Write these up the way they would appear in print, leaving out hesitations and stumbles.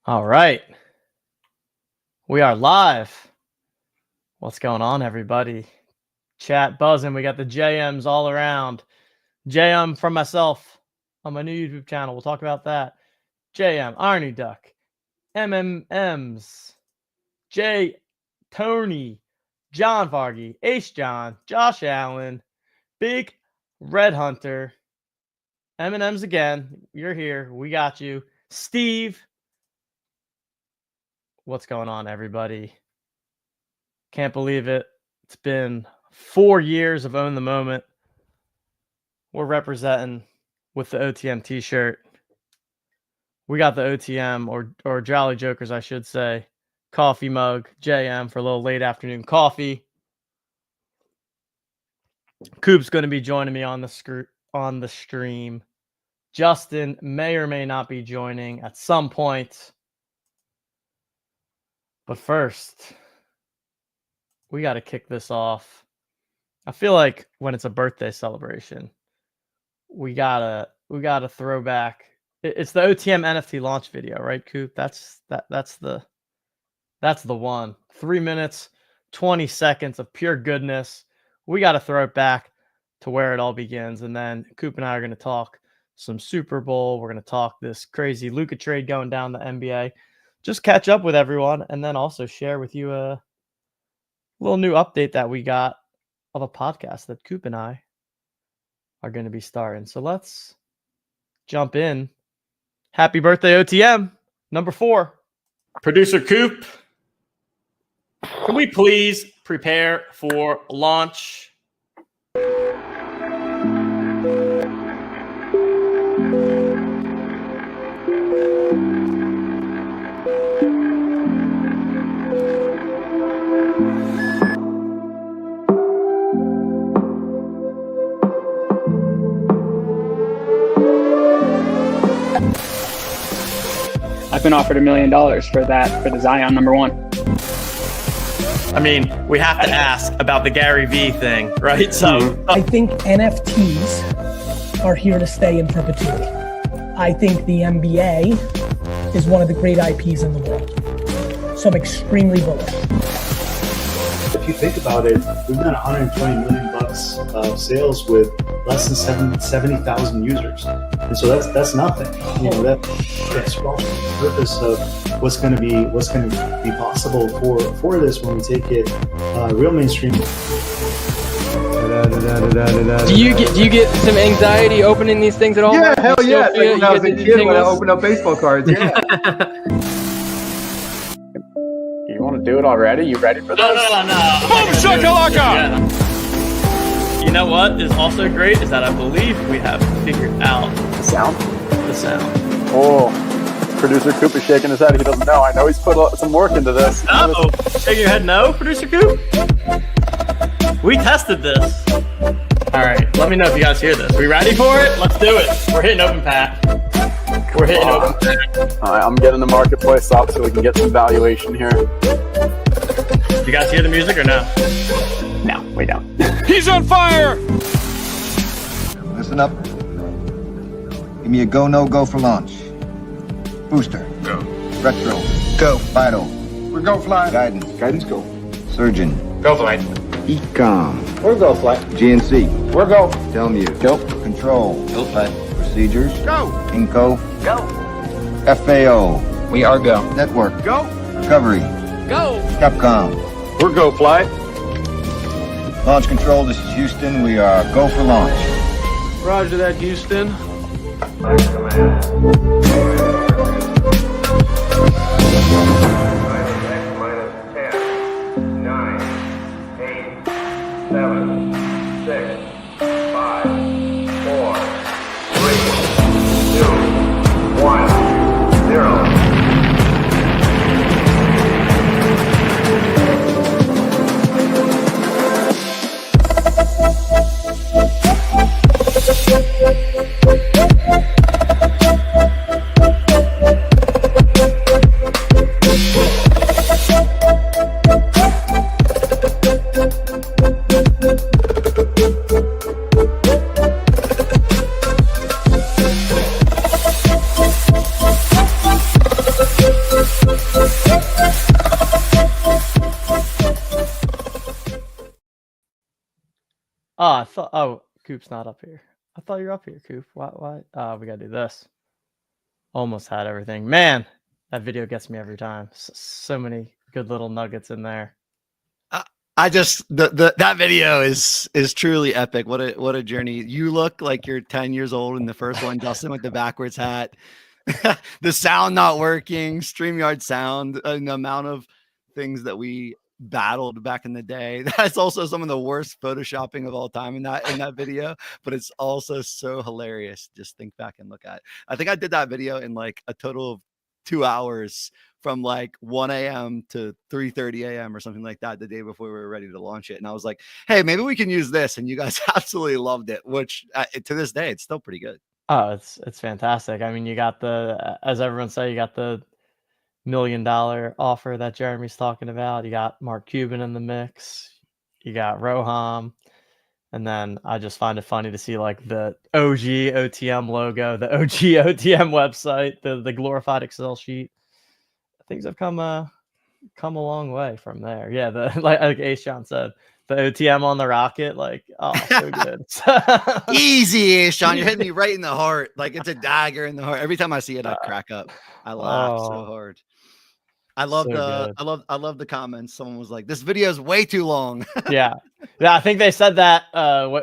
All right. We are live. What's going on, everybody? Chat buzzing. We got the JMs all around. JM from myself on my new YouTube channel. We'll talk about that. JM, Irony Duck, MMMs, J, Tony, John Vargy, Ace John, Josh Allen, Big Red Hunter, M&M's again. You're here. We got you. Steve. What's going on, everybody? Can't believe it. It's been 4 years of Own the Moment. We're representing with the OTM t-shirt. We got the OTM, or Jolly Jokers, I should say, coffee mug, JM for a little late afternoon coffee. Coop's going to be joining me on the stream. Justin may or may not be joining at some point. But first, we got to kick this off. I feel like when it's a birthday celebration, we gotta throw back. It's the OTM NFT launch video, right, Coop? That's the one. 3 minutes, 20 seconds of pure goodness. We got to throw it back to where it all begins, and then Coop and I are going to talk some Super Bowl. We're going to talk this crazy Luka trade going down the NBA. Just catch up with everyone, and then also share with you a little new update that we got of a podcast that Coop and I are going to be starting. So let's jump in. Happy birthday, OTM, number 4. Producer Coop, can we please prepare for launch? I've been offered $1 million for the Zion #1. I mean, we have to ask about the Gary V thing, right? So I think NFTs are here to stay in perpetuity. I think the NBA is one of the great IPs in the world. So I'm extremely bullish. If you think about it, we've done $120 million of sales with less than 70,000 users, and so that's nothing. You know, that's the purpose of what's going to be possible for this when we take it real mainstream. Do you get some anxiety opening these things at all? Yeah, hell yeah! It's like when I was a kid when I opened up baseball cards. Yeah. You want to do it already? You ready for this? No. Boom shakalaka! You know what is also great is that I believe we have figured out The sound? the sound. Oh, producer Coop is shaking his head. He doesn't know. I know he's put some work into this. Oh, shake your head no, Producer Coop? We tested this. All right, let me know if you guys hear this. We ready for it? Let's do it. We're hitting open pat. We're hitting open pat. All right, I'm getting the marketplace up so we can get some valuation here. You guys hear the music or no? No, we don't. He's on fire! Listen up. Give me a go, no go for launch. Booster. Go. Retro. Go. Vital. We're go fly. Guidance. Guidance go. Surgeon. Go flight. Ecom. We're go fly. GNC. We're go. Telmute. Go. Control. Go fly. Procedures. Go. Inco. Go. FAO. We are go. Network. Go. Recovery. Go! Capcom. We're go fly. Launch control, this is Houston. We are go for launch. Roger that, Houston. Oh, I thought. Oh, Coop's not up here. I thought you were up here, Coop. Why? We gotta do this. Almost had everything. Man, that video gets me every time. So many good little nuggets in there. I just that video is truly epic. What a journey. You look like you're 10 years old in the first one, Dustin, with the backwards hat. The sound not working, StreamYard sound, and the amount of things that we battled back in the day. That's also some of the worst photoshopping of all time in that video, but it's also so hilarious. Just think back and look at it. I think I did that video in like a total of 2 hours from like 1 a.m. to 3:30 a.m. or something like that the day before we were ready to launch it. And I was like, hey, maybe we can use this. And you guys absolutely loved it, which to this day, it's still pretty good. Oh, it's fantastic. I mean, you got the, as everyone say, you got the $1 million offer that Jeremy's talking about. You got Mark Cuban in the mix. You got Roham. And then I just find it funny to see like the OG OTM logo, the OG OTM website, the glorified Excel sheet. Things have come a long way from there. Yeah, the like Ace John said, the OTM on the rocket, like, oh, so good. Easy, Sean. You're hitting me right in the heart. Like it's a dagger in the heart. Every time I see it, I crack up. I laugh so hard. I love I love the comments. Someone was like, "This video is way too long." yeah. I think they said that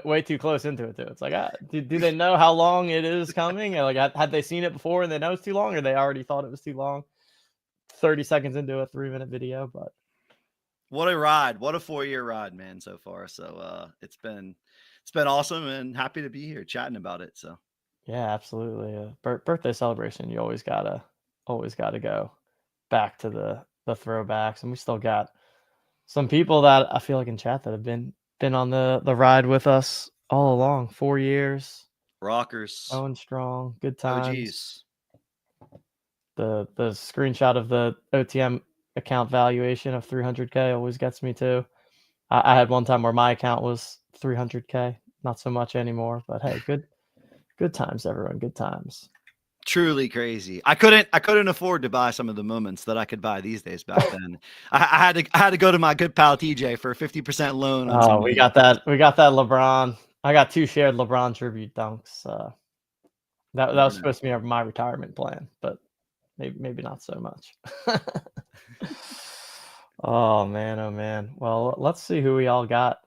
way too close into it too. It's like, do they know how long it is coming? Or like, had they seen it before and they know it's too long, or they already thought it was too long? 30 seconds into a 3-minute video, but what a ride! What a 4-year ride, man, so far. So it's been awesome, and happy to be here chatting about it. So yeah, absolutely. Birthday celebration, you always gotta go back to the throwbacks, and we still got some people that I feel like in chat that have been on the ride with us all along. 4 years, rockers, going strong, good times. OGs. The screenshot of the OTM account valuation of 300K always gets me too. I had one time where my account was 300K, not so much anymore, but hey, good times, everyone, good times. Truly crazy. I couldn't afford to buy some of the moments that I could buy these days. Back then, I had to go to my good pal TJ for a 50% loan. On we got that LeBron. I got 2 shared LeBron tribute dunks. That was supposed to be my retirement plan, but maybe not so much. Oh man. Well, let's see who we all got.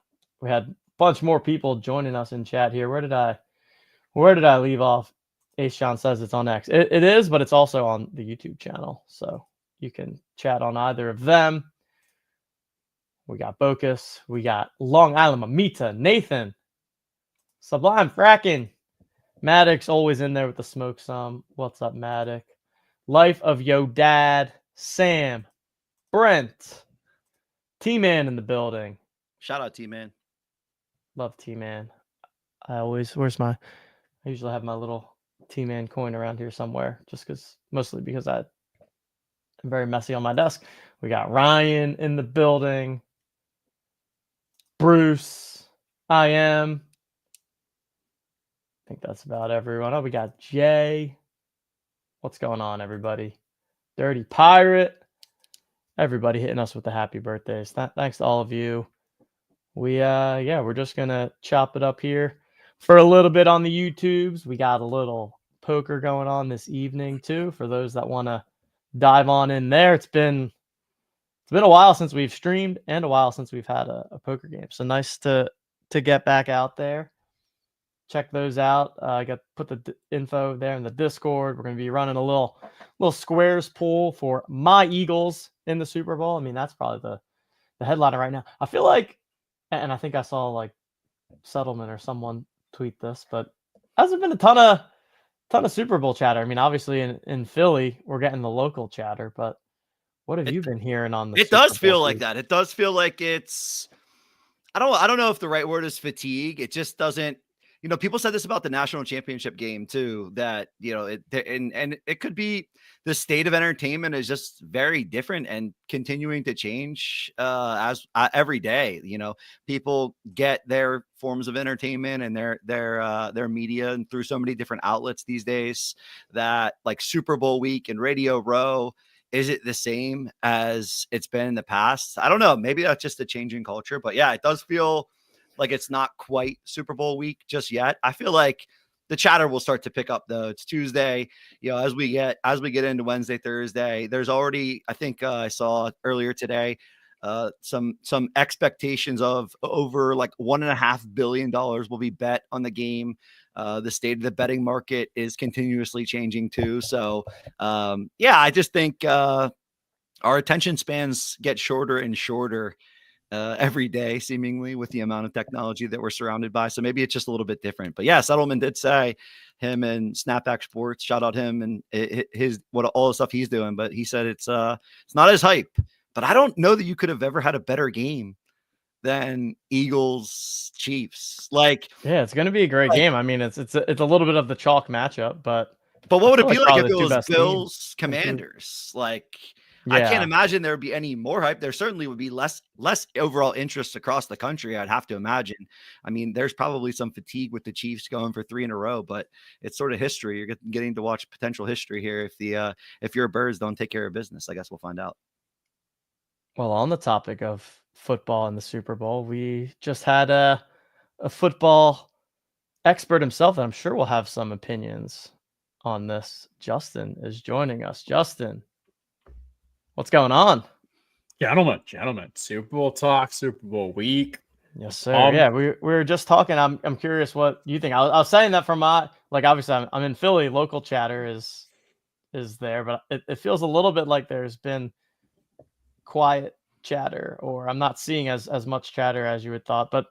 We had a bunch more people joining us in chat here. Where did I leave off? Ace John says it's on X. It is, but it's also on the YouTube channel, so you can chat on either of them. We got Bocus. We got Long Island Mamita, Nathan, Sublime Fracking, Maddox always in there with the smoke some. What's up, Maddox? Life of Yo Dad, Sam, Brent, T-Man in the building. Shout out T-Man. Love T-Man. I usually have my little T-Man coin around here somewhere, mostly because I'm very messy on my desk. We got Ryan in the building. Bruce, I am. I think that's about everyone. Oh, we got Jay. What's going on, everybody? Dirty Pirate. Everybody hitting us with the happy birthdays. Thanks to all of you. We're just gonna chop it up here for a little bit on the YouTubes. We got a little poker going on this evening too, for those that want to dive on in there. It's been a while since we've streamed and a while since we've had a poker game. So nice to get back out there. Check those out. I got put the info there in the Discord. We're going to be running a little squares pool for my Eagles in the Super Bowl. I mean, that's probably the headliner right now. I feel like, and I think I saw like Settlement or someone tweet this, but hasn't been a ton of Super Bowl chatter. I mean, obviously in Philly, we're getting the local chatter, but what have you been hearing on the? It does feel like that. It does feel like it's. I don't know if the right word is fatigue. It just doesn't. People said this about the national championship game too, that, and it could be the state of entertainment is just very different and continuing to change as every day. People get their forms of entertainment and their media and through so many different outlets these days that, like, Super Bowl week and Radio Row, is it the same as it's been in the past? I don't know. Maybe that's just a change in culture, but yeah, it does feel like it's not quite Super Bowl week just yet. I feel like the chatter will start to pick up though. It's Tuesday, as we get into Wednesday, Thursday, there's already, I think I saw earlier today, some expectations of over like $1.5 billion will be bet on the game. The state of the betting market is continuously changing too. So I just think our attention spans get shorter and shorter every day, seemingly, with the amount of technology that we're surrounded by. So maybe it's just a little bit different. But yeah, Settleman did say, him and Snapback Sports, shout out him and his all the stuff he's doing. But he said it's not as hype. But I don't know that you could have ever had a better game than Eagles Chiefs. Like, yeah, it's going to be a great game. I mean, it's a little bit of the chalk matchup, but what would it be like if it was best Bills Commanders? Like, I can't imagine there would be any more hype. There certainly would be less overall interest across the country, I'd have to imagine. I mean, there's probably some fatigue with the Chiefs going for 3 in a row, but it's sort of history. You're getting to watch potential history here. If your Birds don't take care of business, I guess we'll find out. Well, on the topic of football and the Super Bowl, we just had a football expert himself, and I'm sure we'll have some opinions on this. Justin is joining us. Justin, what's going on? Gentlemen, Super Bowl talk, Super Bowl week. Yes, sir. Yeah, we were just talking. I'm curious what you think. I was saying that from obviously I'm in Philly. Local chatter is there, but it feels a little bit like there's been quiet chatter, or I'm not seeing as much chatter as you had thought. But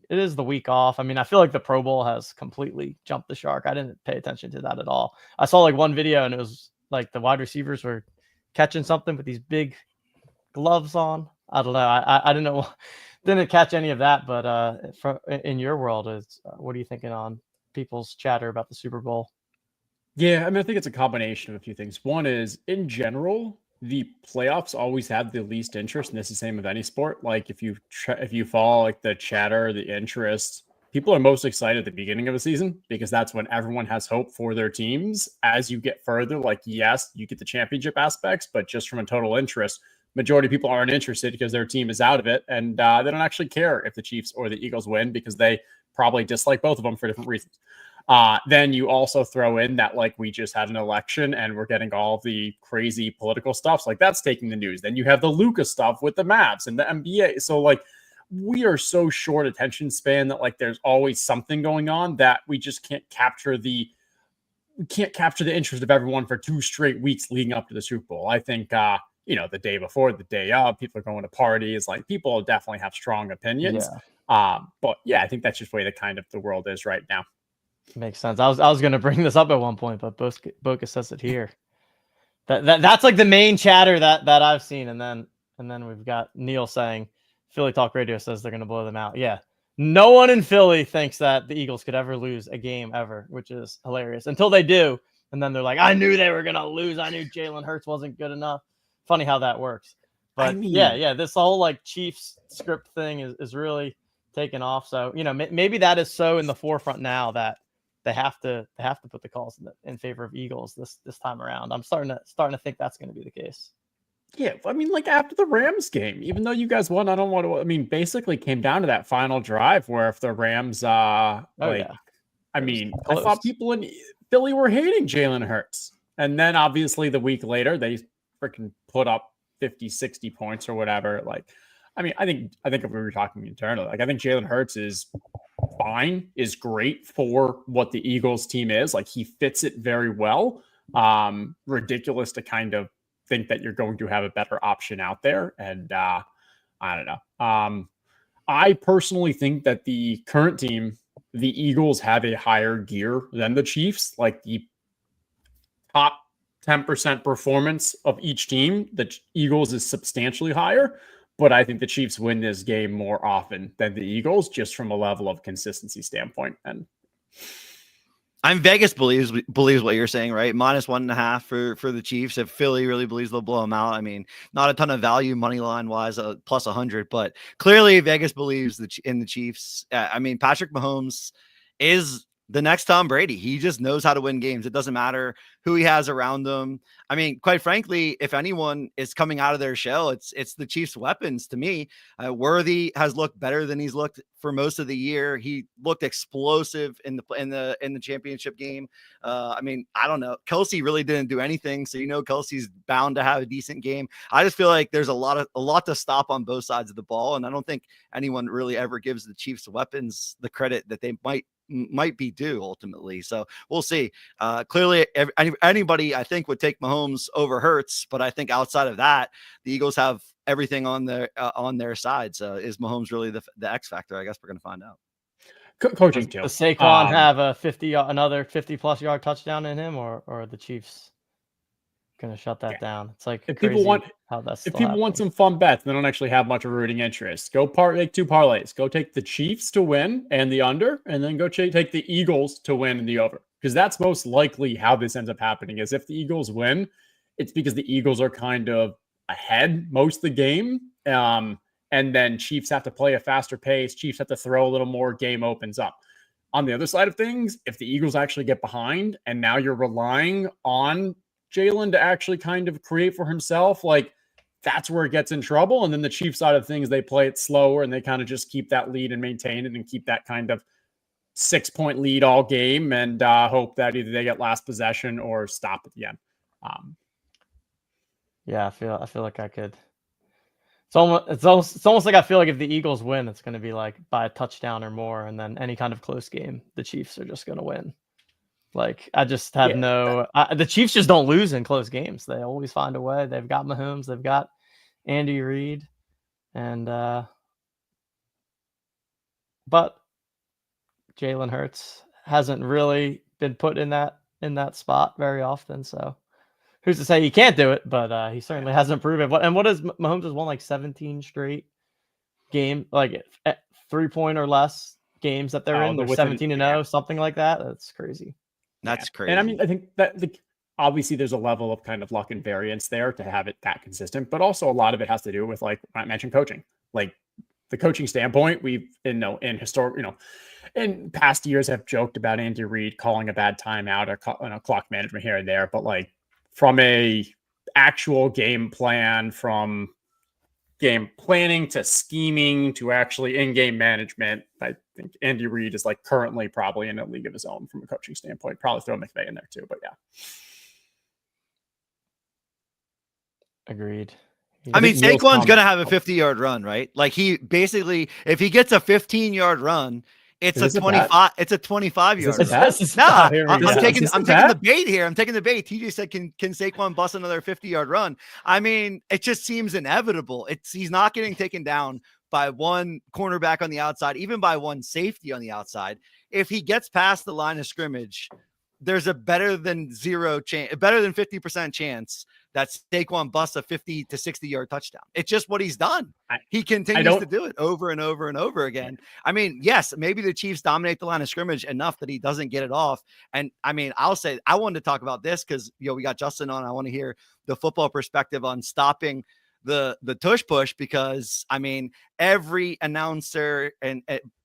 it is the week off. I mean, I feel like the Pro Bowl has completely jumped the shark. I didn't pay attention to that at all. I saw like one video, and it was like the wide receivers were catching something with these big gloves on. I don't know. I didn't know. Didn't catch any of that. But in your world, what are you thinking on people's chatter about the Super Bowl? Yeah, I mean, I think it's a combination of a few things. One is, in general, the playoffs always have the least interest, and this is the same with any sport. Like if you follow like the chatter, the interest, people are most excited at the beginning of a season because that's when everyone has hope for their teams. As you get further, like, yes, you get the championship aspects, but just from a total interest, majority of people aren't interested because their team is out of it, and they don't actually care if the Chiefs or the Eagles win because they probably dislike both of them for different reasons. Then you also throw in that, like, we just had an election and we're getting all the crazy political stuff. So, like, that's taking the news. Then you have the Luka stuff with the Mavs and the NBA. So, like, we are so short attention span that, like, there's always something going on that we just can't capture the interest of everyone for 2 straight weeks leading up to the Super Bowl. I think, the day before, the day of, people are going to parties. Like, people definitely have strong opinions. Yeah. But yeah, I think that's just the way the kind of the world is right now. Makes sense. I was going to bring this up at one point, but Boca says it here. That's like the main chatter that I've seen, and then we've got Neil saying Philly Talk Radio says they're going to blow them out. Yeah, no one in Philly thinks that the Eagles could ever lose a game ever, which is hilarious until they do, and then they're like, I knew they were going to lose. I knew Jalen Hurts wasn't good enough. Funny how that works. But yeah, this whole like Chiefs script thing is really taking off. So maybe that is so in the forefront now that they have to put the calls in favor of Eagles this time around. I'm starting to think that's going to be the case. Yeah, I mean, like after the Rams game, even though you guys won, basically came down to that final drive where if the Rams, I thought people in Philly were hating Jalen Hurts, and then obviously the week later they freaking put up 50, 60 points or whatever. Like, I mean, I think if we were talking internally, like I think Jalen Hurts is fine, is great for what the Eagles team is. Like, he fits it very well. Ridiculous to kind of think that you're going to have a better option out there. And I don't know. I personally think that the current team, the Eagles, have a higher gear than the Chiefs. Like the top 10% performance of each team, the Eagles is substantially higher. But I think the Chiefs win this game more often than the Eagles, just from a level of consistency standpoint. And Vegas believes what you're saying, right? -1.5 for the Chiefs. If Philly really believes they'll blow them out, I mean, not a ton of value money line wise, plus 100, but clearly Vegas believes in the Chiefs. I mean, Patrick Mahomes is the next Tom Brady. He just knows how to win games. It doesn't matter who he has around him. I mean, quite frankly, if anyone is coming out of their shell, it's the Chiefs' weapons to me. Worthy has looked better than he's looked for most of the year. He looked explosive in the championship game. I mean, I don't know. Kelsey really didn't do anything, so Kelsey's bound to have a decent game. I just feel like there's a lot to stop on both sides of the ball, and I don't think anyone really ever gives the Chiefs' weapons the credit that they might be due ultimately. So we'll see. Clearly, anybody I think would take Mahomes over Hurts, but I think outside of that, the Eagles have everything on their side. So is Mahomes really the X factor? I guess we're going to find out. Coaching too. Does Saquon have another 50+ yard touchdown in him, or are the Chiefs going to shut that down? It's like if people want some fun bets, they don't actually have much of a rooting interest. Make 2 parlays. Go take the Chiefs to win and the under, and then go take the Eagles to win and the over, because that's most likely how this ends up happening. Is if the Eagles win, it's because the Eagles are kind of ahead most of the game, and then Chiefs have to play a faster pace. Chiefs have to throw a little more. Game opens up. On the other side of things, if the Eagles actually get behind, and now you're relying on Jalen to actually kind of create for himself, like that's where it gets in trouble. And then the Chiefs side of things, they play it slower and they kind of just keep that lead and maintain it and keep that kind of 6-point lead all game and hope that either they get last possession or stop at the end. Yeah, I feel like I could. It's almost like I feel like if the Eagles win, it's going to be like by a touchdown or more, and then any kind of close game, the Chiefs are just going to win. Like, I just have the Chiefs just don't lose in close games. They always find a way. They've got Mahomes, they've got Andy Reid, and but Jalen Hurts hasn't really been put in that spot very often. So who's to say he can't do it? But he certainly hasn't proven. And what is Mahomes has won like 17 straight game, like 3-point or less games that they're in. They're 17-0, something like that. That's crazy. That's crazy. And I mean, I think that obviously there's a level of kind of luck and variance there to have it that consistent, but also a lot of it has to do with, like I mentioned, coaching. Like the coaching standpoint, we've in past years have joked about Andy Reid calling a bad timeout or clock management here and there, but like from a actual game plan, from game planning to scheming to actually in-game management, I think Andy Reid is like currently probably in a league of his own from a coaching standpoint. Probably throw McVay in there too, but yeah. Agreed. I mean, Saquon's going to have a 50-yard run, right? Like he basically, if he gets a 15-yard run, it's a 25. It's a 25-yard. I'm taking the bait here. I'm taking the bait. TJ said, "Can Saquon bust another 50-yard run?" I mean, it just seems inevitable. He's not getting taken down by one cornerback on the outside, even by one safety on the outside. If he gets past the line of scrimmage, there's a better than 50% chance that Saquon busts a 50 to 60-yard touchdown. It's just what he's done. He continues to do it over and over and over again. I mean, yes, maybe the Chiefs dominate the line of scrimmage enough that he doesn't get it off. And I mean, I'll say I wanted to talk about this because we got Justin on. I want to hear the football perspective on stopping the tush push, because I mean, every announcer and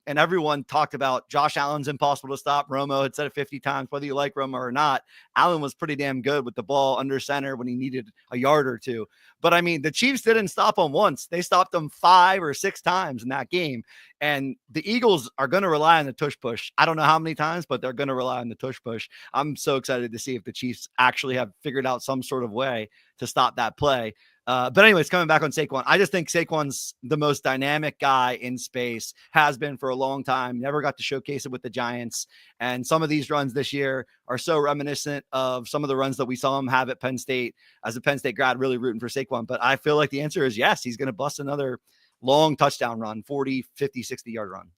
everyone talked about Josh Allen's impossible to stop. Romo had said it 50 times, whether you like Romo or not. Allen was pretty damn good with the ball under center when he needed a yard or two. But I mean, the Chiefs didn't stop him once. They stopped him 5 or 6 times in that game. And the Eagles are going to rely on the tush push. I don't know how many times, but they're going to rely on the tush push. I'm so excited to see if the Chiefs actually have figured out some sort of way to stop that play. But anyways, coming back on Saquon, I just think Saquon's the most dynamic guy in space, has been for a long time, never got to showcase it with the Giants. And some of these runs this year are so reminiscent of some of the runs that we saw him have at Penn State. As a Penn State grad, really rooting for Saquon. But I feel like the answer is yes, he's going to bust another long touchdown run, 40, 50, 60-yard run.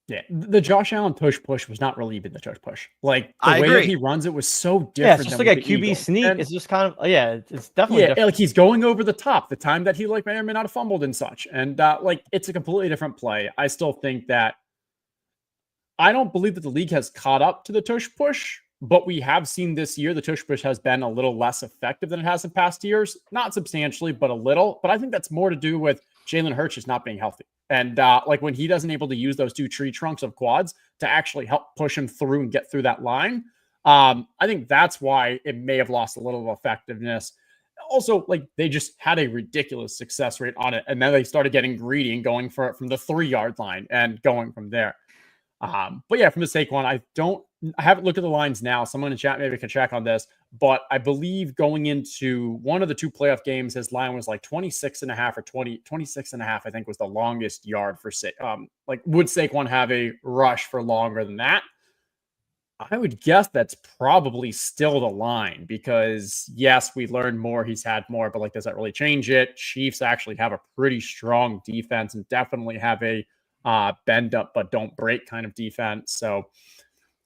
Yeah, the Josh Allen tush push was not really even the tush push. Like the way that he runs it was so different. Yeah, it's just like a QB sneak. And it's just kind of it's definitely different. Like he's going over the top. The time that he like may or may not have fumbled and such, and like it's a completely different play. I still think that I don't believe that the league has caught up to the tush push, but we have seen this year the tush push has been a little less effective than it has in past years. Not substantially, but a little. But I think that's more to do with Jalen Hurts just not being healthy. And like when he doesn't able to use those 2 tree trunks of quads to actually help push him through and get through that line, I think that's why it may have lost a little of effectiveness. Also, like they just had a ridiculous success rate on it, and then they started getting greedy and going for it from the 3-yard line and going from there. But yeah, from the Saquon, I haven't looked at the lines now. Someone in chat maybe can check on this, but I believe going into one of the 2 playoff games, his line was like 26.5 or 26.5, I think was the longest yard for like would Saquon have a rush for longer than that? I would guess that's probably still the line because yes, we learned more. He's had more, but like, does that really change it? Chiefs actually have a pretty strong defense and definitely have a bend up, but don't break kind of defense. So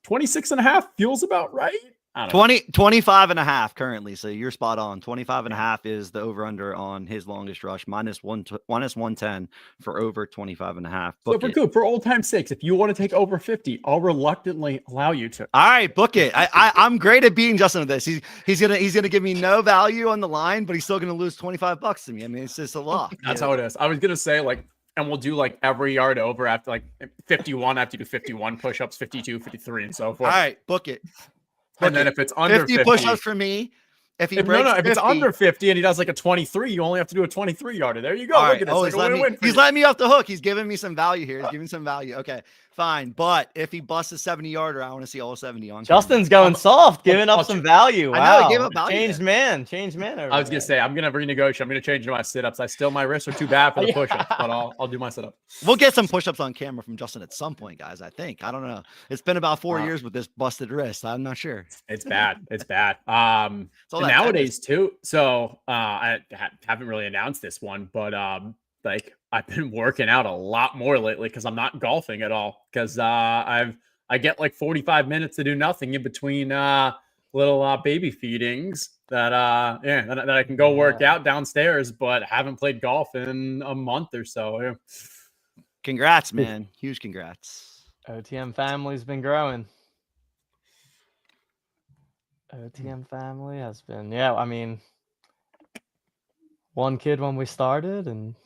26.5 feels about right. 25.5 currently. So you're spot on. 25.5 is the over under on his longest rush, minus 110 for over 25.5. So for old time's sakes, if you want to take over 50, I'll reluctantly allow you to. All right, book it. I'm great at beating Justin with this. He's gonna give me no value on the line, but he's still gonna lose $25 to me. I mean, it's just a lock. That's how it is. I was gonna say like, and we'll do like every yard over after like 51, after you do 51 push-ups, 52, 53, and so forth. All right, book it. And then if it's under 50 push-ups for me, if he breaks if 50, it's under 50 and he does like a 23, you only have to do a 23-yarder. There you go. All right. He's letting me off the hook. He's giving me some value here. He's giving some value. Okay, fine. But if he busts a 70-yarder, I want to see all 70 on. Justin's going soft, giving up some value. Wow. I know, he gave up value. Changed man. I was gonna say I'm gonna renegotiate. I'm gonna change my sit-ups. My wrists are too bad for the push-ups, but I'll do my sit-up. We'll get some push-ups on camera from Justin at some point, guys. I think. I don't know. It's been about 4 years with this busted wrist. I'm not sure. It's bad. It's bad. And nowadays too. So I haven't really announced this one, but like I've been working out a lot more lately because I'm not golfing at all. Because I get like 45 minutes to do nothing in between little baby feedings that that I can go work out downstairs, but haven't played golf in a month or so. Yeah. Congrats, man. Huge congrats. OTM family's been growing. OTM family has been, I mean, 1 kid when we started and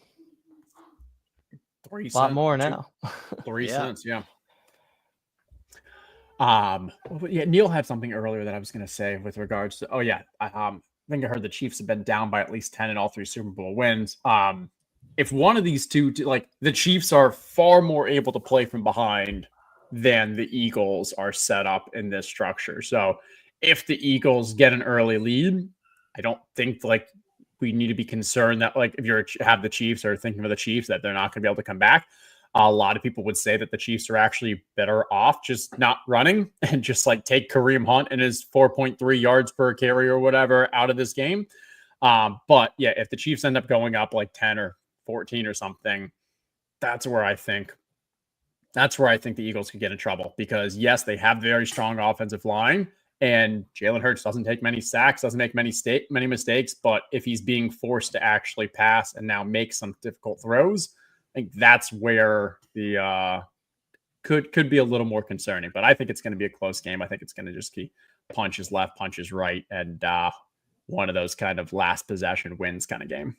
3 a lot more now. 3 cents, yeah. Neil had something earlier that I was going to say with regards to. I think I heard the Chiefs have been down by at least 10 in all 3 Super Bowl wins. If one of these two, like the Chiefs, are far more able to play from behind than the Eagles are set up in this structure. So if the Eagles get an early lead, I don't think like we need to be concerned that like if you have the Chiefs or thinking of the Chiefs that they're not going to be able to come back. A lot of people would say that the Chiefs are actually better off just not running and just like take Kareem Hunt and his 4.3 yards per carry or whatever out of this game. But yeah, if the Chiefs end up going up like 10 or 14 or something, that's where I think the Eagles could get in trouble because yes, they have very strong offensive line. And Jalen Hurts doesn't take many sacks, doesn't make many mistakes. But if he's being forced to actually pass and now make some difficult throws, I think that's where the could be a little more concerning. But I think it's going to be a close game. I think it's going to just keep punches left, punches right, and one of those kind of last possession wins kind of game.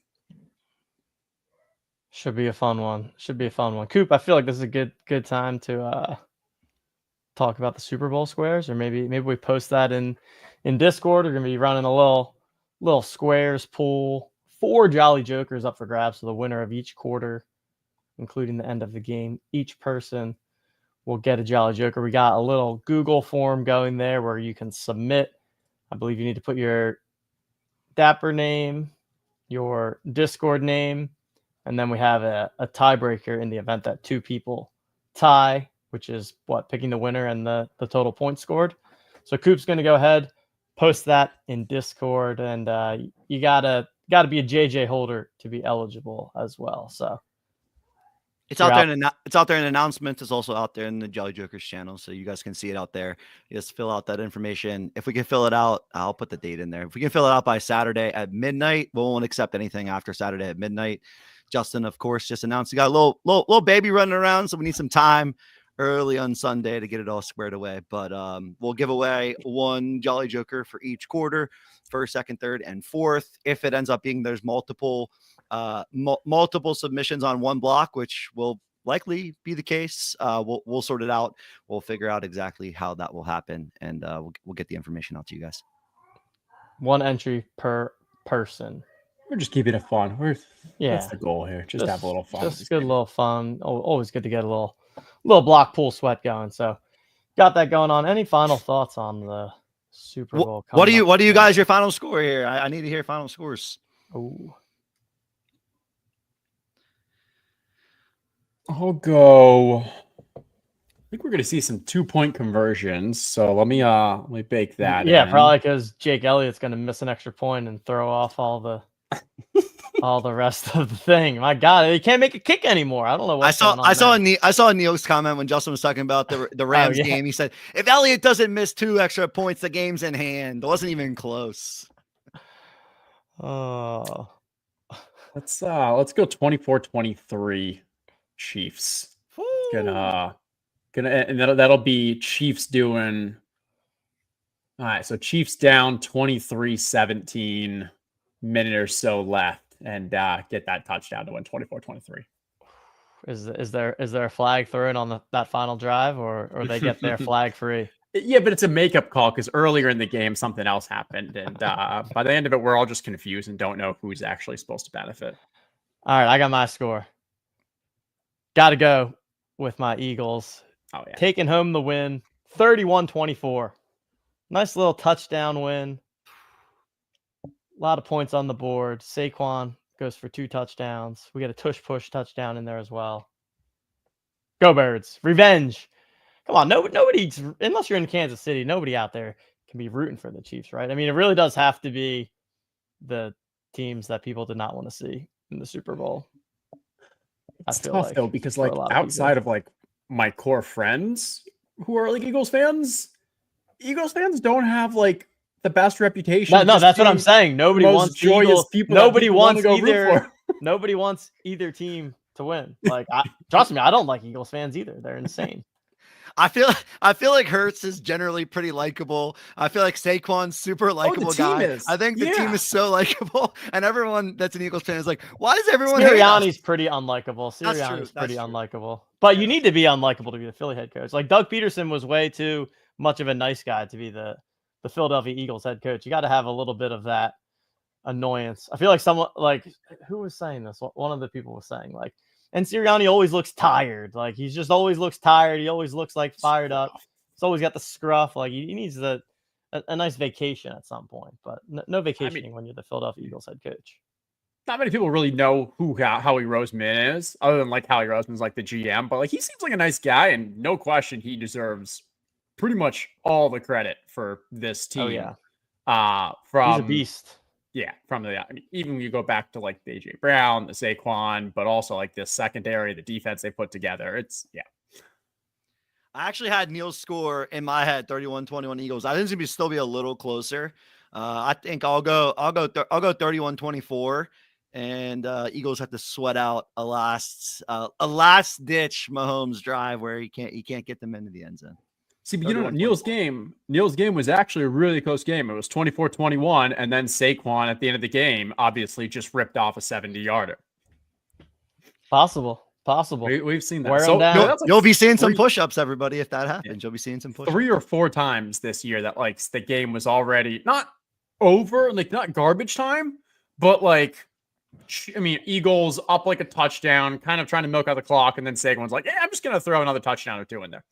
Should be a fun one. Coop, I feel like this is a good time to talk about the Super Bowl squares, or maybe we post that in Discord. We're gonna be running a little squares pool, 4 Jolly Jokers up for grabs. So the winner of each quarter, including the end of the game, each person will get a Jolly Joker. We got a little Google form going there where you can submit. I believe you need to put your Dapper name, your Discord name, and then we have a tiebreaker in the event that 2 people tie, which is picking the winner and the total points scored. So Coop's going to go ahead, post that in Discord, and you gotta be a JJ holder to be eligible as well. So it's out there. It's out there in announcements. It's also out there in the Jolly Jokers channel, so you guys can see it out there. You just fill out that information. If we can fill it out, I'll put the date in there. If we can fill it out by Saturday at midnight, we won't accept anything after Saturday at midnight. Justin, of course, just announced he got a little baby running around, so we need some time early on Sunday to get it all squared away. But we'll give away one Jolly Joker for each quarter, first, second, third, and fourth. If it ends up being there's multiple multiple submissions on one block, which will likely be the case, we'll sort it out. We'll figure out exactly how that will happen, and we'll get the information out to you guys. One entry per person. We're just keeping it fun. Yeah, that's the goal here. Just have a little fun. Just good little fun. Always good to get a little block pool sweat going. So got that going on. Any final thoughts on the Super Bowl? What do you guys, your final score here? I need to hear final scores. Oh, I'll go. I think we're going to see some 2-point conversions. So let me bake that. Yeah, in. probably because Jake Elliott's going to miss an extra point and throw off all the rest of the thing. My God, he can't make a kick anymore. I don't know what's going on. I saw Neil's comment when Justin was talking about the Rams game. He said, if Elliott doesn't miss 2 extra points, the game's in hand. It wasn't even close. Oh, let's go 24-23 Chiefs. Gonna and that'll be Chiefs doing. All right, so Chiefs down 23-17, minute or so left, and get that touchdown to win 24-23. Is there a flag thrown on that final drive, or they get their flag free? Yeah, but it's a makeup call because earlier in the game something else happened, and by the end of it, we're all just confused and don't know who's actually supposed to benefit. All right, I got my score. Got to go with my Eagles. Oh yeah, taking home the win, 31-24. Nice little touchdown win. A lot of points on the board. Saquon goes for 2 touchdowns. We get a tush-push touchdown in there as well. Go Birds. Revenge. Come on, nobody, unless you're in Kansas City, nobody out there can be rooting for the Chiefs, right? I mean, it really does have to be the teams that people did not want to see in the Super Bowl. It's tough though, because like outside of like my core friends who are like Eagles fans don't have like the best reputation. No, that's what I'm saying. Nobody wants joyous people. Nobody wants either. Nobody wants either team to win. Like, trust me, I don't like Eagles fans either. They're insane. I feel like Hurts is generally pretty likable. I feel like Saquon's super likable guy. I think the team is so likable, and everyone that's an Eagles fan is like, why does everyone? Sirianni's pretty unlikable. Sirianni's pretty unlikable. But you need to be unlikable to be the Philly head coach. Like Doug Peterson was way too much of a nice guy to be the Philadelphia Eagles head coach. You got to have a little bit of that annoyance. I feel like someone like who was saying this? One of the people was saying like. And Sirianni always looks tired. Like he just always looks tired. He always looks like fired up. He's always got the scruff. Like he needs a nice vacation at some point. But no vacationing when you're the Philadelphia Eagles head coach. Not many people really know who Howie Roseman is, other than like Howie Roseman's like the GM. But like he seems like a nice guy, and no question he deserves pretty much all the credit for this team. Oh yeah. He's a beast. Yeah, even when you go back to like the AJ Brown, the Saquon, but also like the secondary, the defense they put together. I actually had Neil's score in my head, 31-21 Eagles. I think it's gonna still be a little closer. I think I'll go 31-24, and Eagles have to sweat out a last ditch Mahomes drive where he can't get them into the end zone. See, but you know, Neil's game was actually a really close game. It was 24-21, and then Saquon at the end of the game obviously just ripped off a 70-yarder. Possible. We've seen that. You'll be seeing some push-ups, everybody, if that happens. Yeah. You'll be seeing some push-ups. 3 or 4 times this year that like the game was already not over, like not garbage time, but like, I mean, Eagles up like a touchdown, kind of trying to milk out the clock, and then Saquon's like, yeah, I'm just going to throw another touchdown or 2 in there.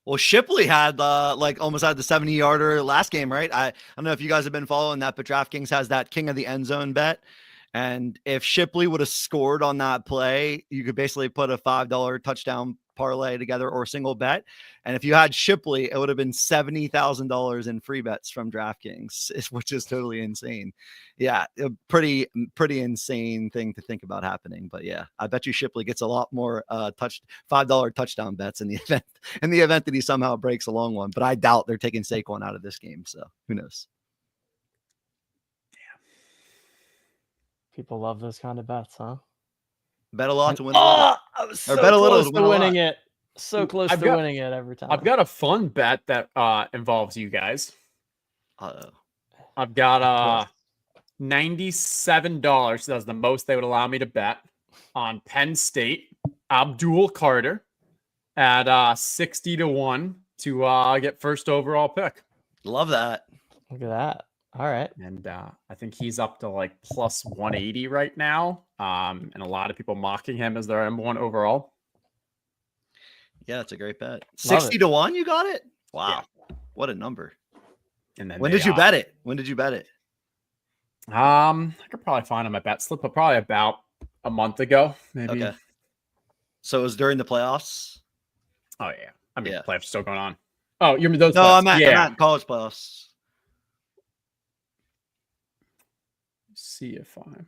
Well, Shipley had almost had the 70-yarder last game, right? I don't know if you guys have been following that, but DraftKings has that king of the end zone bet. And if Shipley would have scored on that play, you could basically put a $5 touchdown parlay together or single bet. And if you had Shipley, it would have been $70,000 in free bets from DraftKings, which is totally insane. Yeah, a pretty insane thing to think about happening. But yeah, I bet you Shipley gets a lot more $5 touchdown bets in the event that he somehow breaks a long one. But I doubt they're taking Saquon out of this game. So who knows? People love those kind of bets, huh? Bet a lot to win a lot. I was so bet a little to winning it. so close I've to got- winning it every time. I've got a fun bet that involves you guys. Uh-oh. I've got $97. That's the most they would allow me to bet on Penn State. Abdul Carter at 60 to 1 to get first overall pick. Love that. Look at that. All right. And I think he's up to like plus 180 right now. And a lot of people mocking him as their #1 overall. Yeah, it's a great bet. Love 60 it. to 1, you got it? Wow. What a number. And then When did you bet it? When did you bet it? I could probably find on my bet slip, but probably about a month ago, maybe. Okay. So it was during the playoffs? Oh yeah. I mean, Yeah. playoffs are still going on. Oh, you mean those? No, playoffs? I'm at college playoffs. See if I'm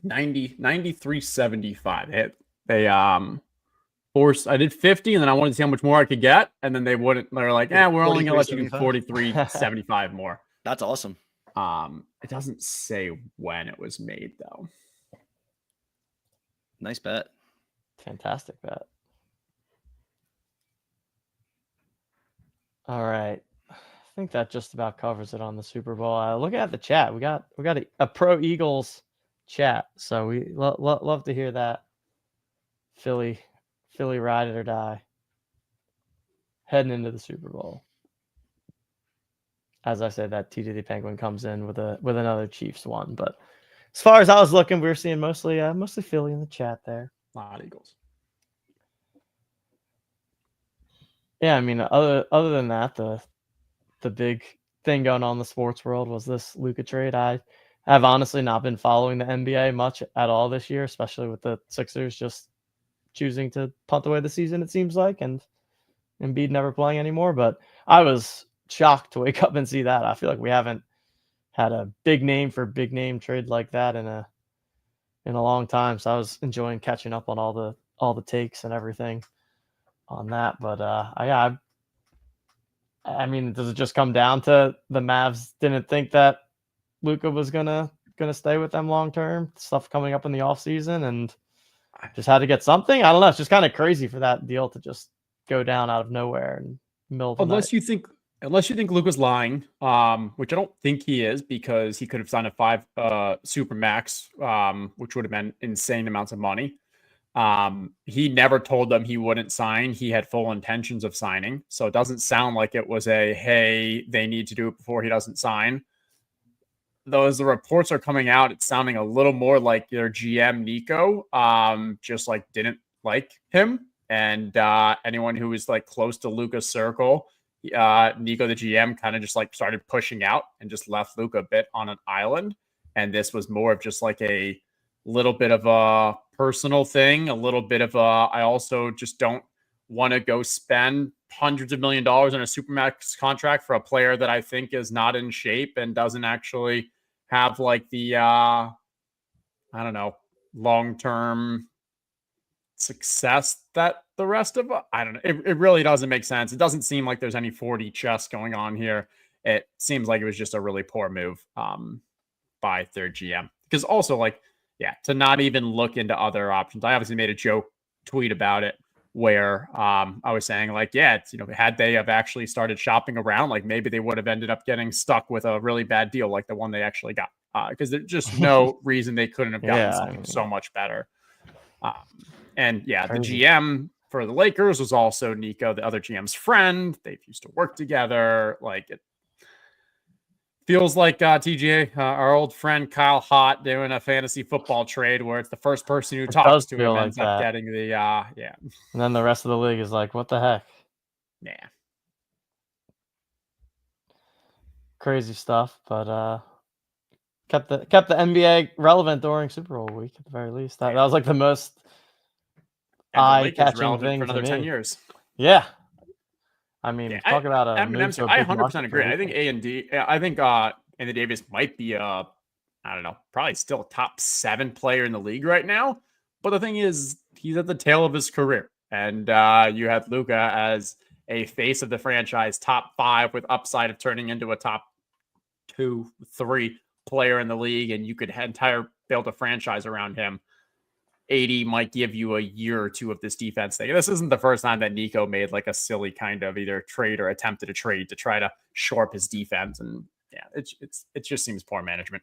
93.75. They forced. I did 50, and then I wanted to see how much more I could get, and then they wouldn't. They're like, we're only gonna let you do 43.75 more. That's awesome. It doesn't say when it was made though. Nice bet. Fantastic bet. All right. I think that just about covers it on the Super Bowl. Look at the chat. We got a pro Eagles chat, so we love to hear that. Philly ride it or die. Heading into the Super Bowl. As I said, that TJ the Penguin comes in with another Chiefs one, but as far as I was looking, we were seeing mostly Philly in the chat there. A lot of Eagles. Yeah, I mean, other than that, the big thing going on in the sports world was this Luka trade. I have honestly not been following the NBA much at all this year, especially with the Sixers just choosing to punt away the season, it seems like, and Embiid never playing anymore. But I was shocked to wake up and see that. I feel like we haven't had a big name for big name trade like that in a long time. So I was enjoying catching up on all the takes and everything on that. But I mean, does it just come down to the Mavs didn't think that Luka was gonna stay with them long term? Stuff coming up in the offseason and just had to get something. I don't know. It's just kind of crazy for that deal to just go down out of nowhere and middle of the night. Unless you think Luka's lying, which I don't think he is, because he could have signed a 5 super max, which would have been insane amounts of money. He never told them he wouldn't sign. He had full intentions of signing. So it doesn't sound like it was hey, they need to do it before he doesn't sign. Though as the reports are coming out, it's sounding a little more like their GM, Nico, just like didn't like him. And anyone who was like close to Luka's circle, Nico, the GM, kind of just like started pushing out and just left Luka a bit on an island. And this was more of just like a little bit of a personal thing, a little bit of I also just don't want to go spend hundreds of $1 million on a supermax contract for a player that I think is not in shape and doesn't actually have like the I don't know, long-term success that the rest of I don't know. It really doesn't make sense. It doesn't seem like there's any 4D chess going on here. It seems like it was just a really poor move by third GM. Because also like, yeah, to not even look into other options. I obviously made a joke tweet about it where I was saying like, yeah, it's, had they have actually started shopping around, like maybe they would have ended up getting stuck with a really bad deal like the one they actually got. Because there's just no reason they couldn't have gotten something so much better. And yeah, Crazy. the GM for the Lakers was also Nico, the other GM's friend. They used to work together. Like it feels like TJ, our old friend Kyle Hott, doing a fantasy football trade where it's the first person who talks to him ends up getting the yeah. And then the rest of the league is like, what the heck? Yeah. Crazy stuff, but kept the NBA relevant during Super Bowl week at the very least. That was like the most eye-catching thing for another to 10 me. years. Yeah. I mean, talk about a move to a I big 100% agree. market. I think A&D. I think Anthony Davis might be I don't know, probably still a top 7 player in the league right now. But the thing is, he's at the tail of his career, and you had Luka as a face of the franchise, top 5 with upside of turning into a top 2-3 player in the league, and you could build a franchise around him. AD might give you a year or two of this defense thing. This isn't the first time that Nico made like a silly kind of either trade or attempted a trade to try to shore up his defense. And yeah, it just seems poor management.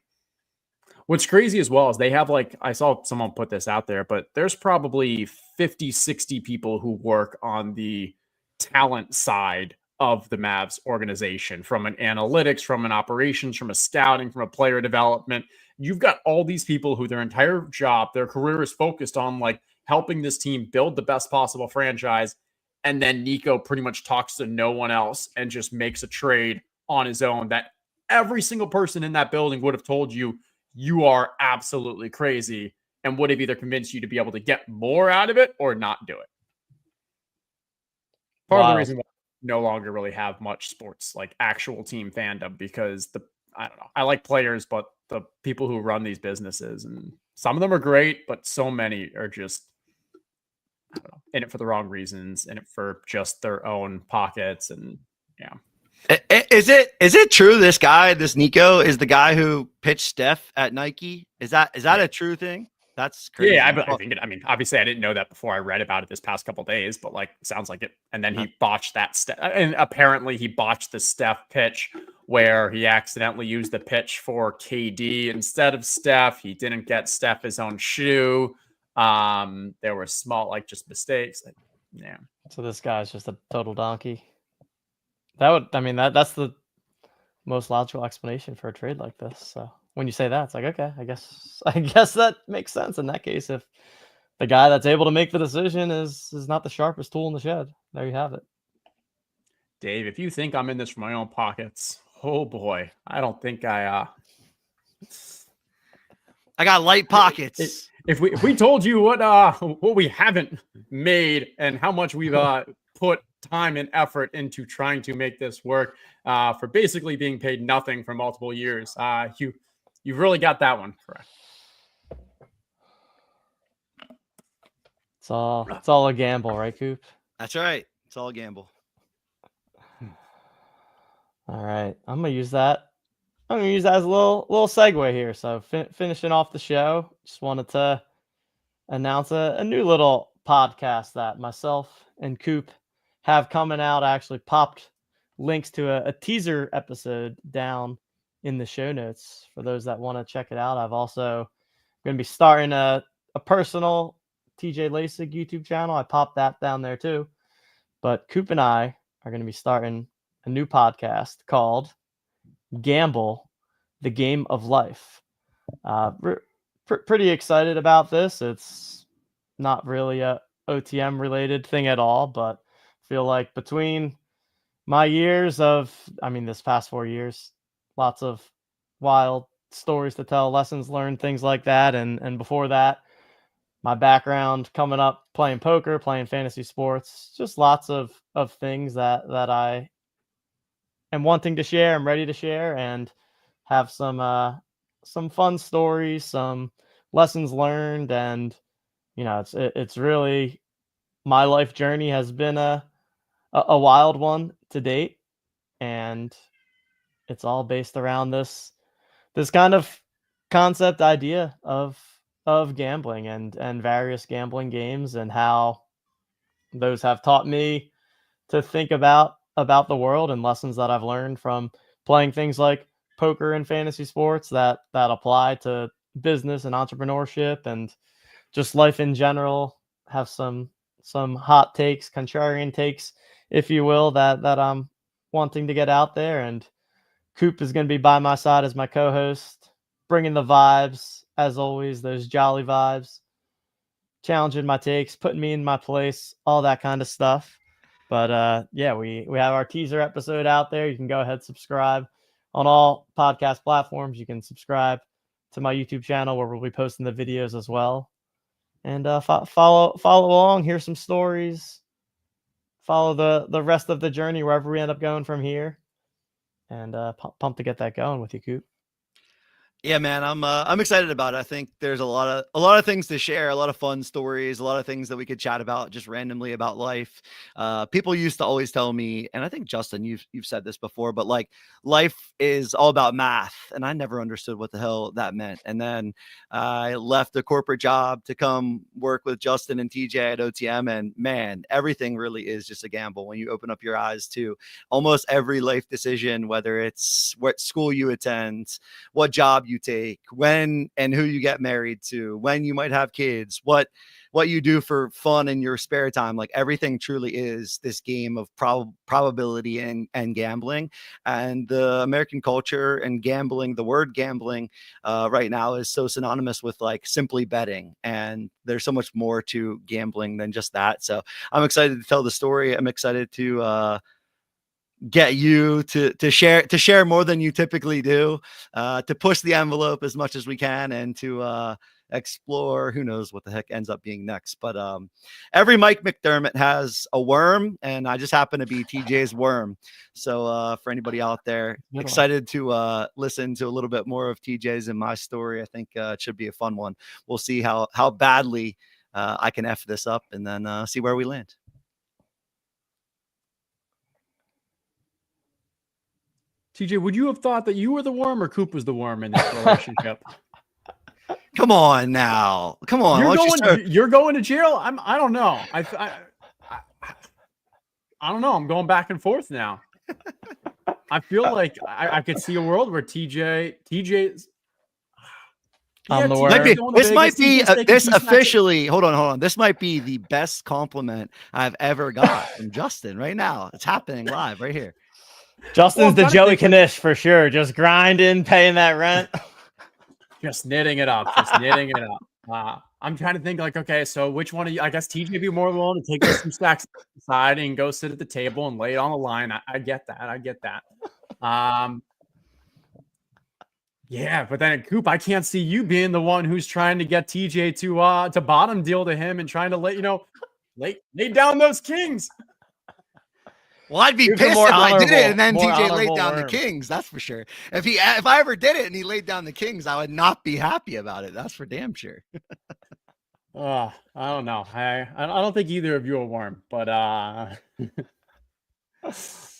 What's crazy as well is they have like, I saw someone put this out there, but there's probably 50, 60 people who work on the talent side of the Mavs organization, from an analytics, from an operations, from a scouting, from a player development. You've got all these people who their entire job, their career is focused on like helping this team build the best possible franchise. And then Nico pretty much talks to no one else and just makes a trade on his own that every single person in that building would have told you, you are absolutely crazy, and would have either convinced you to be able to get more out of it or not do it. Part of the reason why we no longer really have much sports, like actual team fandom, because I don't know, I like players, but the people who run these businesses, and some of them are great, but so many are just, I don't know, in it for the wrong reasons, in it for just their own pockets. And yeah. Is it true this guy, this Nico, is the guy who pitched Steph at Nike? Is that a true thing? That's crazy. Yeah, I think it. I mean, obviously, I didn't know that before I read about it this past couple days, but like, sounds like it. And then he botched that and apparently he botched the Steph pitch where he accidentally used the pitch for KD instead of Steph. He didn't get Steph his own shoe. There were small, like, just mistakes. Yeah. So this guy's just a total donkey. That's the most logical explanation for a trade like this. So when you say that, it's like, okay, I guess that makes sense in that case. If the guy that's able to make the decision is not the sharpest tool in the shed, there you have it. Dave, if you think I'm in this for my own pockets, oh boy, I don't think I got light pockets. If we told you what we haven't made and how much we've put time and effort into trying to make this work for basically being paid nothing for multiple years, you've really got that one correct. It's all a gamble, right, Coop? That's right. It's all a gamble. All right, I'm gonna use that as a little segue here. So finishing off the show, just wanted to announce a new little podcast that myself and Coop have coming out. I actually popped links to a teaser episode down in the show notes for those that want to check it out. I've also going to be starting a personal TJ Lasig YouTube channel. I popped that down there too. But Coop and I are going to be starting a new podcast called Gamble, the Game of Life. Pretty excited about this. It's not really a OTM related thing at all, but I feel like between my years this past 4 years, lots of wild stories to tell, lessons learned, things like that. And before that, my background coming up, playing poker, playing fantasy sports, just lots of things that I am wanting to share. I'm ready to share and have some fun stories, some lessons learned. And, it's really, my life journey has been a wild one to date. And it's all based around this kind of concept idea of gambling and various gambling games, and how those have taught me to think about the world, and lessons that I've learned from playing things like poker and fantasy sports that apply to business and entrepreneurship and just life in general. Have some hot takes, contrarian takes, if you will, that I'm wanting to get out there. And Coop is going to be by my side as my co-host, bringing the vibes, as always, those jolly vibes, challenging my takes, putting me in my place, all that kind of stuff. But yeah, we have our teaser episode out there. You can go ahead, subscribe on all podcast platforms. You can subscribe to my YouTube channel where we'll be posting the videos as well. And follow along, hear some stories, follow the rest of the journey wherever we end up going from here. And pumped to get that going with you, Coop. Yeah, man, I'm excited about it. I think there's a lot of things to share, a lot of fun stories, a lot of things that we could chat about just randomly about life. People used to always tell me, and I think Justin, you've said this before, but like life is all about math, and I never understood what the hell that meant. And then I left a corporate job to come work with Justin and TJ at OTM, and man, everything really is just a gamble when you open up your eyes to almost every life decision, whether it's what school you attend, what job you take, when and who you get married to, when you might have kids, what you do for fun in your spare time. Like everything truly is this game of probability and gambling. And the American culture and gambling, the word gambling right now is so synonymous with like simply betting. And there's so much more to gambling than just that. So I'm excited to tell the story. I'm excited to get you to share more than you typically do, to push the envelope as much as we can, and to explore who knows what the heck ends up being next. But every Mike McDermott has a worm, and I just happen to be TJ's worm. So for anybody out there excited to listen to a little bit more of TJ's and my story, I think it should be a fun one. We'll see how badly I can F this up, and then see where we land. TJ, would you have thought that you were the worm or Coop was the worm in this relationship? Come on now. Come on. You're going to jail? I don't know. I don't know. I'm going back and forth now. I feel like I could see a world where TJ's I'm the worm. This might be this officially. Hold on. This might be the best compliment I've ever got from Justin right now. It's happening live right here. Justin's the Joey Knish for sure. Just grinding, paying that rent. Just knitting it up. I'm trying to think like, okay, so which one of you, I guess TJ be more willing to take some stacks aside and go sit at the table and lay it on the line. I get that. Yeah, but then at Coop, I can't see you being the one who's trying to get TJ to bottom deal to him and trying to lay down those kings. Well, I'd be pissed if I did it and then TJ laid down the kings. That's for sure. If I ever did it and he laid down the kings, I would not be happy about it. That's for damn sure. I don't know. I don't think either of you are warm, but I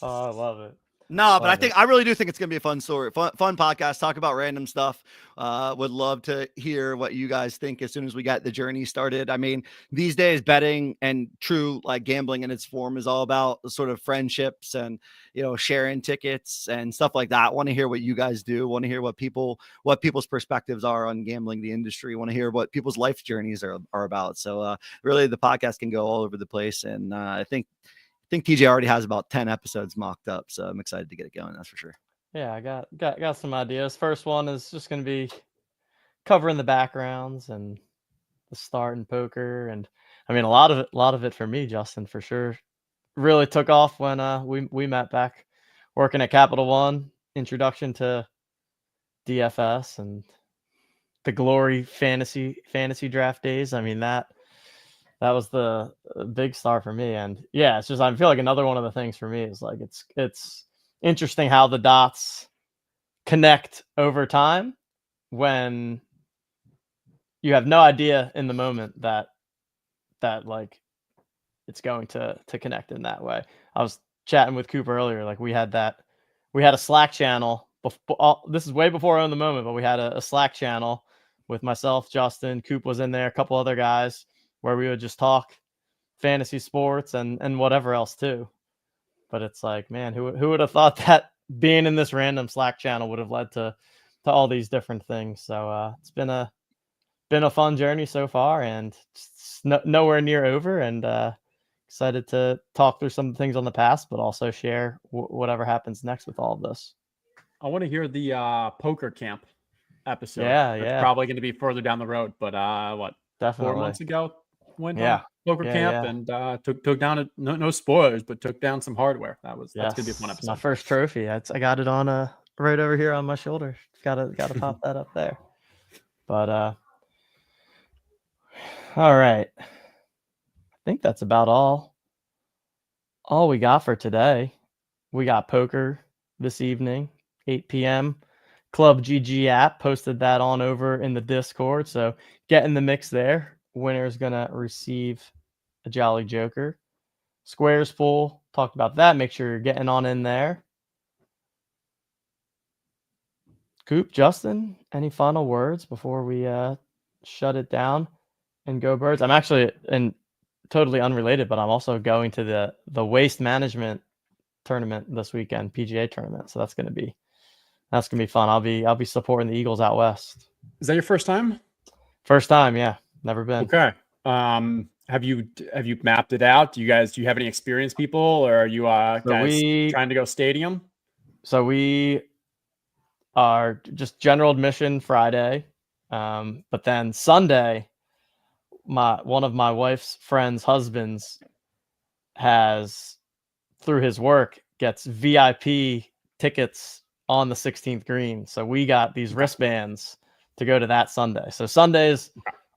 love it. No, but I really do think it's going to be a fun story, fun podcast, talk about random stuff. Would love to hear what you guys think as soon as we got the journey started. I mean, these days betting and true like gambling in its form is all about sort of friendships and, sharing tickets and stuff like that. I want to hear what you guys do. Want to hear what people's perspectives are on gambling, the industry. Want to hear what people's life journeys are about. So really the podcast can go all over the place. And I think TJ already has about 10 episodes mocked up, so I'm excited to get it going. That's for sure. Yeah, I got some ideas. First one is just going to be covering the backgrounds and the start in poker, and I mean a lot of it for me, Justin, for sure. Really took off when we met back working at Capital One. Introduction to DFS and the glory fantasy draft days. I mean that was the big star for me. And yeah, it's just, I feel like another one of the things for me is like, it's interesting how the dots connect over time when you have no idea in the moment that like it's going to connect in that way. I was chatting with Cooper earlier. Like we had a Slack channel. This is way before I owned the moment, but we had a Slack channel with myself, Justin, Coop was in there, a couple other guys, where we would just talk fantasy sports and whatever else too. But it's like, man, who would have thought that being in this random Slack channel would have led to all these different things. So it's been a fun journey so far, and nowhere near over, and excited to talk through some things on the past, but also share whatever happens next with all of this. I want to hear the poker camp episode. Yeah. Probably going to be further down the road, but definitely 4 months ago went poker camp. Yeah. And took down no spoilers, but took down some hardware. That's gonna be a fun episode. My first trophy. I got it on right over here on my shoulder. Gotta pop that up there. But all right, I think that's about all we got for today. We got poker this evening, 8 p.m. Club GG app, posted that on over in the Discord. So get in the mix there. Winner's gonna receive a Jolly Joker. Squares pool, talked about that. Make sure you're getting on in there. Coop, Justin, any final words before we shut it down and go Birds? I'm actually, and totally unrelated, but I'm also going to the waste management tournament this weekend, PGA tournament. So that's gonna be fun. I'll be supporting the Eagles out west. Is that your first time? First time, yeah. Never been. Okay. Have you mapped it out? Do you have any experienced people, or are you guys trying to go stadium? So we are just general admission Friday, but then Sunday, one of my wife's friends' husbands has, through his work, gets VIP tickets on the 16th green. So we got these wristbands to go to that Sunday. So Sunday's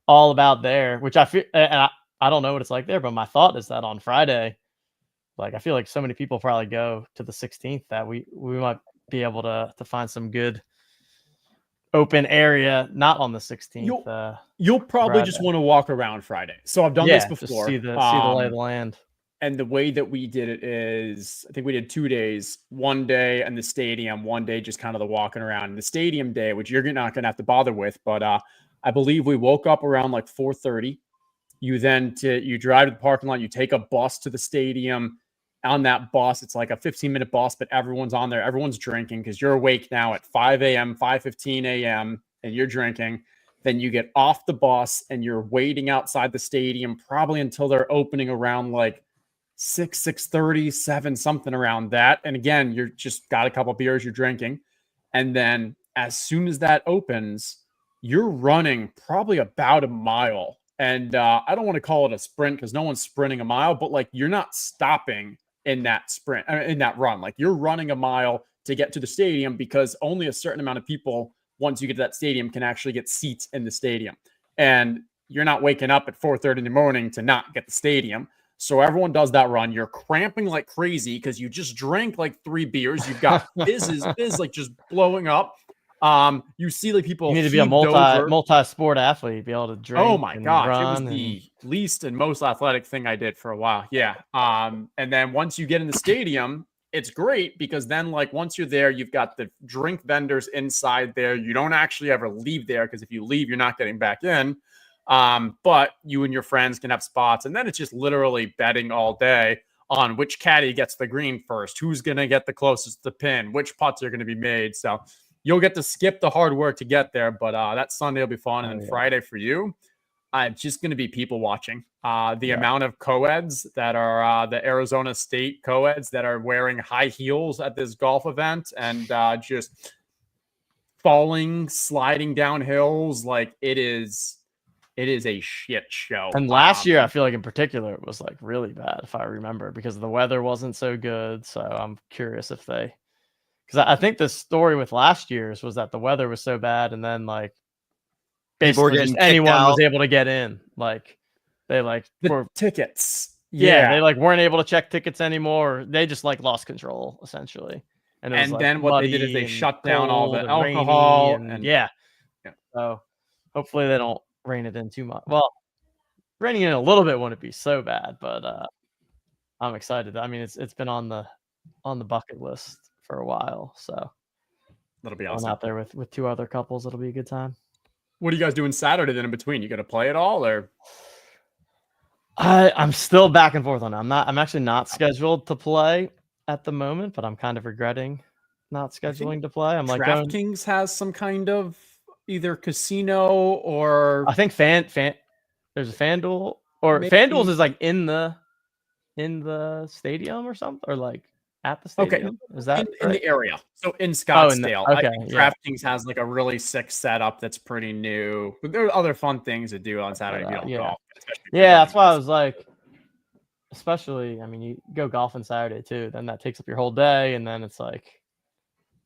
all about there, which I feel, and I don't know what it's like there, but my thought is that on Friday, like I feel like so many people probably go to the 16th that we might be able to find some good open area, not on the 16th. You'll probably Friday. just want to walk around Friday. So I've done this before. Just see the lay of the land. And the way that we did it is, I think we did 2 days, one day in the stadium, one day just kind of the walking around. And the stadium day, which you're not going to have to bother with, but I believe we woke up around like 4:30. You drive to the parking lot, you take a bus to the stadium. On that bus, it's like a 15-minute bus, but everyone's on there. Everyone's drinking because you're awake now at 5 a.m., 5:15 a.m., and you're drinking. Then you get off the bus and you're waiting outside the stadium probably until they're opening around like 6:30, 7, something around that. And again, you're just got a couple beers, you're drinking. And then as soon as that opens, you're running probably about a mile. And I don't want to call it a sprint because no one's sprinting a mile, but like you're not stopping in that sprint, in that run. Like you're running a mile to get to the stadium because only a certain amount of people, once you get to that stadium, can actually get seats in the stadium. And you're not waking up at 4:30 in the morning to not get the stadium. So everyone does that run. You're cramping like crazy because you just drank like 3 beers. You've got biz like just blowing up. You see like people. You need to be a multi-sport athlete, be able to drink. Oh my gosh, run it was the least and most athletic thing I did for a while. Yeah. And then once you get in the stadium, it's great because then like once you're there, you've got the drink vendors inside there. You don't actually ever leave there because if you leave, you're not getting back in. But you and your friends can have spots, and then it's just literally betting all day on which caddy gets the green first, who's going to get the closest to the pin, which putts are going to be made. So you'll get to skip the hard work to get there, but that Sunday will be fun. And then Friday for you, it's just going to be people watching. The amount of co-eds that are the Arizona State co-eds that are wearing high heels at this golf event and just falling, sliding down hills, like it is a shit show. And last year, I feel like in particular, it was like really bad, if I remember, because the weather wasn't so good. So I'm curious if because I think the story with last year's was that the weather was so bad, and then like basically just anyone was able to get in. Like they for tickets. Yeah, they like weren't able to check tickets anymore. They just like lost control essentially. And then what they did is they shut down all the alcohol and yeah. So hopefully they don't rein it in too much. Well, reining in a little bit wouldn't be so bad, but I'm excited. I mean, it's been on the bucket list for a while, so that'll be awesome. I'm out there with 2 other couples. It'll be a good time. What are you guys doing Saturday then in between? You got to play it all, or? I'm still back and forth on it. I'm actually not scheduled to play at the moment, but I'm kind of regretting not scheduling to play. I'm like, DraftKings has some kind of either casino or I think there's a FanDuel or maybe. FanDuel's is like in the stadium or something, or like at the stadium. Okay, is that in the area? So in Scottsdale, I think DraftKings has like a really sick setup that's pretty new. But there are other fun things to do on Saturday. Golf, that's why I was like, especially, I mean, you go golfing Saturday too, then that takes up your whole day, and then it's like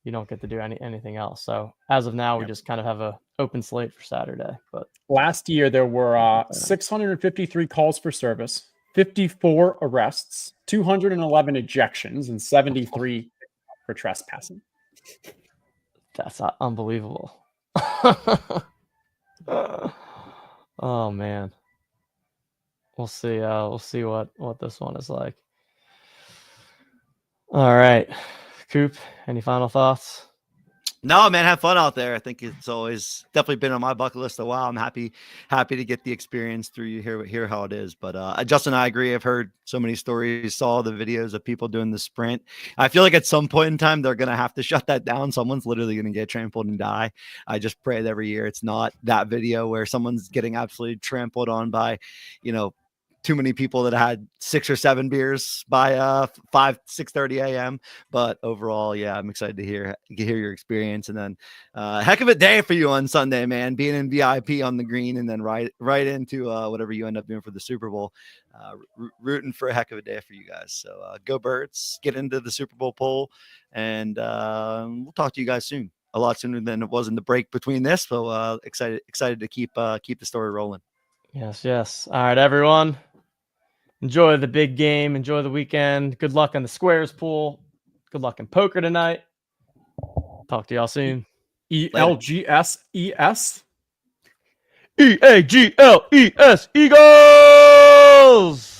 you don't get to do anything else. So as of now, we just kind of have a open slate for Saturday. But last year there were 653 calls for service, 54 arrests, 211 ejections, and 73 for trespassing. That's unbelievable. Oh man. We'll see. We'll see what this one is like. All right, Coop. Any final thoughts? No, man, have fun out there. I think it's always definitely been on my bucket list a while. I'm happy to get the experience through you, hear how it is. But Justin, I agree. I've heard so many stories, saw the videos of people doing the sprint. I feel like at some point in time they're gonna have to shut that down. Someone's literally gonna get trampled and die. I just pray that every year it's not that video where someone's getting absolutely trampled on by, too many people that had 6 or 7 beers by 6:30 a.m. But overall, yeah, I'm excited to hear your experience. And then heck of a day for you on Sunday, man, being in VIP on the green and then right into whatever you end up doing for the Super Bowl. Rooting for a heck of a day for you guys. So go Birds, get into the Super Bowl poll, and we'll talk to you guys soon. A lot sooner than it was in the break between this. So excited to keep the story rolling. Yes. All right, everyone. Enjoy the big game. Enjoy the weekend. Good luck on the squares pool. Good luck in poker tonight. Talk to y'all soon. ELGSES. EAGLES Eagles.